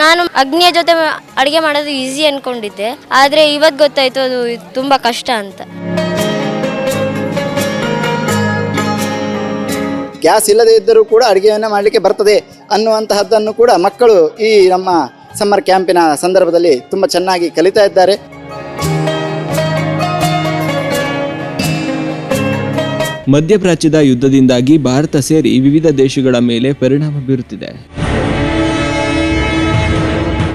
ನಾನು ಅಗ್ನಿಯ ಜೊತೆ ಅಡುಗೆ ಮಾಡೋದು ಈಸಿ ಅನ್ಕೊಂಡಿದ್ದೆ, ಆದರೆ ಇವತ್ತು ಗೊತ್ತಾಯ್ತು ಅದು ತುಂಬ ಕಷ್ಟ ಅಂತ. ಗ್ಯಾಸ್ ಇಲ್ಲದೇ ಇದ್ದರೂ ಕೂಡ ಅಡುಗೆಯನ್ನು ಮಾಡಲಿಕ್ಕೆ ಬರ್ತದೆ ಅನ್ನುವಂತಹದ್ದನ್ನು ಕೂಡ ಮಕ್ಕಳು ಈ ನಮ್ಮ ಸಮ್ಮರ್ ಕ್ಯಾಂಪಿನ ಸಂದರ್ಭದಲ್ಲಿ ತುಂಬ ಚೆನ್ನಾಗಿ ಕಲಿತಾ ಇದ್ದಾರೆ. ಮಧ್ಯಪ್ರಾಚ್ಯದ ಯುದ್ಧದಿಂದಾಗಿ ಭಾರತ ಸೇರಿ ವಿವಿಧ ದೇಶಗಳ ಮೇಲೆ ಪರಿಣಾಮ ಬೀರುತ್ತಿದೆ.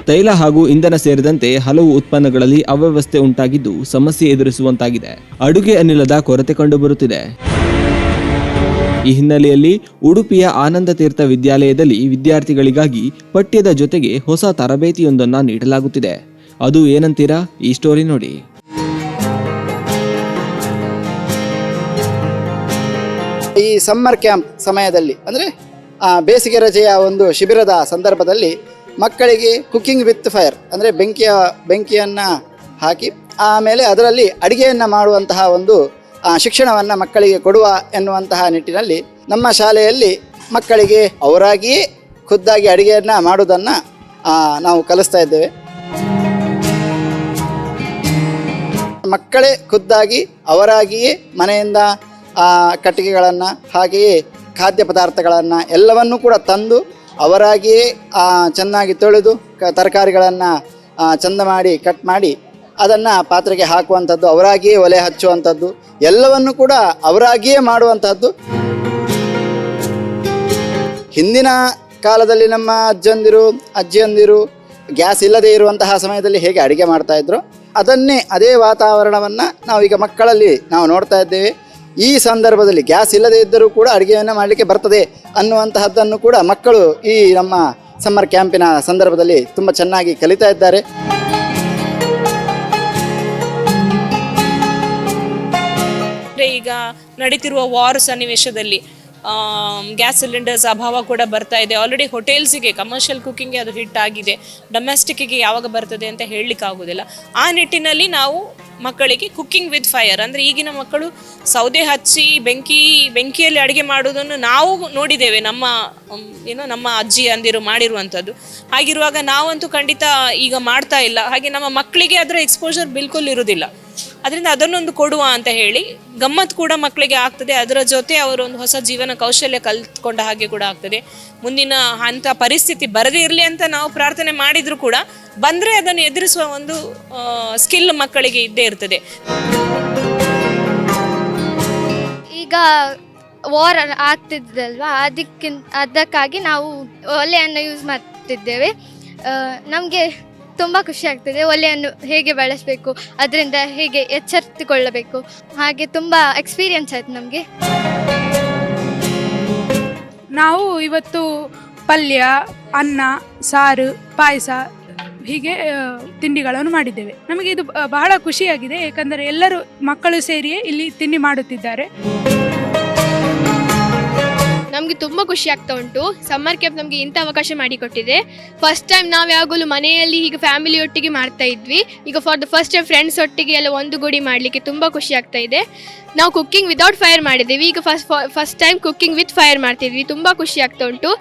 ತೈಲ ಹಾಗೂ ಇಂಧನ ಸೇರಿದಂತೆ ಹಲವು ಉತ್ಪನ್ನಗಳಲ್ಲಿ ಅವ್ಯವಸ್ಥೆ ಉಂಟಾಗಿದ್ದು ಸಮಸ್ಯೆ ಎದುರಿಸುವಂತಾಗಿದೆ. ಅಡುಗೆ ಅನಿಲದ ಕೊರತೆ ಕಂಡುಬರುತ್ತಿದೆ. ಈ ಹಿನ್ನೆಲೆಯಲ್ಲಿ ಉಡುಪಿಯ ಆನಂದ ತೀರ್ಥ ವಿದ್ಯಾಲಯದಲ್ಲಿ ವಿದ್ಯಾರ್ಥಿಗಳಿಗಾಗಿ ಪಠ್ಯದ ಜೊತೆಗೆ ಹೊಸ ತರಬೇತಿಯೊಂದನ್ನು ನೀಡಲಾಗುತ್ತಿದೆ. ಅದು ಏನಂತೀರಾ? ಈ ಸ್ಟೋರಿ ನೋಡಿ. ಈ ಸಮ್ಮರ್ ಕ್ಯಾಂಪ್ ಸಮಯದಲ್ಲಿ ಅಂದರೆ ಬೇಸಿಗೆ ರಜೆಯ ಒಂದು ಶಿಬಿರದ ಸಂದರ್ಭದಲ್ಲಿ ಮಕ್ಕಳಿಗೆ ಕುಕ್ಕಿಂಗ್ ವಿತ್ ಫೈರ್ ಅಂದರೆ ಬೆಂಕಿಯನ್ನು ಹಾಕಿ ಆಮೇಲೆ ಅದರಲ್ಲಿ ಅಡುಗೆಯನ್ನು ಮಾಡುವಂತಹ ಒಂದು ಶಿಕ್ಷಣವನ್ನು ಮಕ್ಕಳಿಗೆ ಕೊಡುವ ಎನ್ನುವಂತಹ ನಿಟ್ಟಿನಲ್ಲಿ ನಮ್ಮ ಶಾಲೆಯಲ್ಲಿ ಮಕ್ಕಳಿಗೆ ಅವರಾಗಿಯೇ ಖುದ್ದಾಗಿ ಅಡುಗೆಯನ್ನು ಮಾಡೋದನ್ನು ನಾವು ಕಲಿಸ್ತಾ ಇದ್ದೇವೆ. ಮಕ್ಕಳೇ ಖುದ್ದಾಗಿ ಅವರಾಗಿಯೇ ಮನೆಯಿಂದ ಕಟ್ಟಿಗೆಗಳನ್ನು ಹಾಗೆಯೇ ಖಾದ್ಯ ಪದಾರ್ಥಗಳನ್ನು ಎಲ್ಲವನ್ನೂ ಕೂಡ ತಂದು ಅವರಾಗಿಯೇ ಚೆನ್ನಾಗಿ ತೊಳೆದು ತರಕಾರಿಗಳನ್ನು ಚಂದ ಮಾಡಿ ಕಟ್ ಮಾಡಿ ಅದನ್ನು ಪಾತ್ರೆಗೆ ಹಾಕುವಂಥದ್ದು, ಅವರಾಗಿಯೇ ಒಲೆ ಹಚ್ಚುವಂಥದ್ದು ಎಲ್ಲವನ್ನು ಕೂಡ ಅವರಾಗಿಯೇ ಮಾಡುವಂಥದ್ದು. ಹಿಂದಿನ ಕಾಲದಲ್ಲಿ ನಮ್ಮ ಅಜ್ಜಿಯಂದಿರು ಗ್ಯಾಸ್ ಇಲ್ಲದೇ ಇರುವಂತಹ ಸಮಯದಲ್ಲಿ ಹೇಗೆ ಅಡುಗೆ ಮಾಡ್ತಾಯಿದ್ರು ಅದೇ ವಾತಾವರಣವನ್ನು ನಾವೀಗ ಮಕ್ಕಳಲ್ಲಿ ನಾವು ನೋಡ್ತಾ ಇದ್ದೇವೆ. ಈ ಸಂದರ್ಭದಲ್ಲಿ ಗ್ಯಾಸ್ ಇಲ್ಲದೇ ಇದ್ದರೂ ಕೂಡ ಅಡುಗೆಯನ್ನು ಮಾಡಲಿಕ್ಕೆ ಬರ್ತದೆ ಅನ್ನುವಂತಹದ್ದನ್ನು ಕೂಡ ಮಕ್ಕಳು ಈ ನಮ್ಮ ಸಮ್ಮರ್ ಕ್ಯಾಂಪಿನ ಸಂದರ್ಭದಲ್ಲಿ ತುಂಬ ಚೆನ್ನಾಗಿ ಕಲಿತಾ ಇದ್ದಾರೆ. ಈಗ ನಡೀತಿರುವ ವಾರ್ ಸನ್ನಿವೇಶದಲ್ಲಿ ಗ್ಯಾಸ್ ಸಿಲಿಂಡರ್ಸ್ ಅಭಾವ ಕೂಡ ಬರ್ತಾ ಇದೆ. ಆಲ್ರೆಡಿ ಹೋಟೆಲ್ಸಿಗೆ ಕಮರ್ಷಿಯಲ್ ಕುಕ್ಕಿಂಗ್ಗೆ ಅದು ಹಿಟ್ ಆಗಿದೆ. ಡೊಮೆಸ್ಟಿಕ್ಕಿಗೆ ಯಾವಾಗ ಬರ್ತದೆ ಅಂತ ಹೇಳಲಿಕ್ಕೆ ಆಗೋದಿಲ್ಲ. ಆ ನಿಟ್ಟಿನಲ್ಲಿ ನಾವು ಮಕ್ಕಳಿಗೆ ಕುಕ್ಕಿಂಗ್ ವಿತ್ ಫೈರ್ ಅಂದರೆ ಈಗಿನ ಮಕ್ಕಳು ಸೌದೆ ಹಚ್ಚಿ ಬೆಂಕಿಯಲ್ಲಿ ಅಡುಗೆ ಮಾಡೋದನ್ನು ನಾವು ನೋಡಿದ್ದೇವೆ, ನಮ್ಮ ಅಜ್ಜಿ ಅಂದಿರು ಮಾಡಿರುವಂಥದ್ದು. ಹಾಗಿರುವಾಗ ನಾವಂತೂ ಖಂಡಿತ ಈಗ ಮಾಡ್ತಾ ಇಲ್ಲ. ಹಾಗೆ ನಮ್ಮ ಮಕ್ಕಳಿಗೆ ಅದರ ಎಕ್ಸ್ಪೋಜರ್ ಬಿಲ್ಕುಲ್ ಇರೋದಿಲ್ಲ. ಅದರಿಂದ ಅದನ್ನೊಂದು ಕೊಡುವ ಅಂತ ಹೇಳಿ ಗಮ್ಮತ್ತು ಕೂಡ ಮಕ್ಕಳಿಗೆ ಆಗ್ತದೆ. ಅದರ ಜೊತೆ ಅವರೊಂದು ಹೊಸ ಜೀವನ ಕೌಶಲ್ಯ ಕಲ್ತ್ಕೊಂಡ ಹಾಗೆ ಕೂಡ ಆಗ್ತದೆ. ಮುಂದಿನ ಅಂಥ ಪರಿಸ್ಥಿತಿ ಬರದೇ ಇರಲಿ ಅಂತ ನಾವು ಪ್ರಾರ್ಥನೆ ಮಾಡಿದರೂ ಕೂಡ ಬಂದರೆ ಅದನ್ನು ಎದುರಿಸುವ ಒಂದು ಸ್ಕಿಲ್ ಮಕ್ಕಳಿಗೆ ಇದ್ದೇ ಇರ್ತದೆ. ಈಗ ವಾರ್ ಆಗ್ತಿದ್ದಲ್ವಾ, ಅದಕ್ಕಾಗಿ ನಾವು ಒಲೆಯನ್ನು ಯೂಸ್ ಮಾಡ್ತಿದ್ದೇವೆ. ನಮಗೆ ತುಂಬ ಖುಷಿ ಆಗ್ತದೆ. ಒಲೆಯನ್ನು ಹೇಗೆ ಬಳಸಬೇಕು, ಅದರಿಂದ ಹೇಗೆ ಎಚ್ಚರಿಸಿಕೊಳ್ಳಬೇಕು, ಹಾಗೆ ತುಂಬ ಎಕ್ಸ್ಪೀರಿಯನ್ಸ್ ಆಯಿತು ನಮಗೆ. ನಾವು ಇವತ್ತು ಪಲ್ಯ, ಅನ್ನ, ಸಾರು, ಪಾಯಸ ಹೀಗೆ ತಿಂಡಿಗಳನ್ನು ಮಾಡಿದ್ದೇವೆ. ನಮಗೆ ಇದು ಬಹಳ ಖುಷಿಯಾಗಿದೆ, ಏಕೆಂದರೆ ಎಲ್ಲರೂ ಮಕ್ಕಳು ಸೇರಿಯೇ ಇಲ್ಲಿ ತಿಂಡಿ ಮಾಡುತ್ತಿದ್ದಾರೆ. ನಮಗೆ ತುಂಬ ಖುಷಿ ಆಗ್ತಾ ಉಂಟು. ಸಮ್ಮರ್ ಕ್ಯಾಂಪ್ ನಮಗೆ ಇಂಥ ಅವಕಾಶ ಮಾಡಿಕೊಟ್ಟಿದೆ. ಫಸ್ಟ್ ಟೈಮ್ ನಾವು ಯಾವಾಗಲೂ ಮನೆಯಲ್ಲಿ ಹೀಗೆ ಫ್ಯಾಮಿಲಿ ಒಟ್ಟಿಗೆ ಮಾಡ್ತಾ ಇದ್ವಿ. ಈಗ for the first time friends ಒಟ್ಟಿಗೆ ಎಲ್ಲ ಒಂದುಗೂಡಿ ಮಾಡಲಿಕ್ಕೆ ತುಂಬ ಖುಷಿ ಆಗ್ತಾ ಇದೆ. ನಾವು ಕುಕ್ಕಿಂಗ್ ವಿದೌಟ್ ಫೈರ್ ಮಾಡಿದ್ದೀವಿ. ಈಗ first time cooking with fire ಮಾಡ್ತಿದ್ವಿ. ತುಂಬ ಖುಷಿ ಆಗ್ತಾ ಉಂಟು.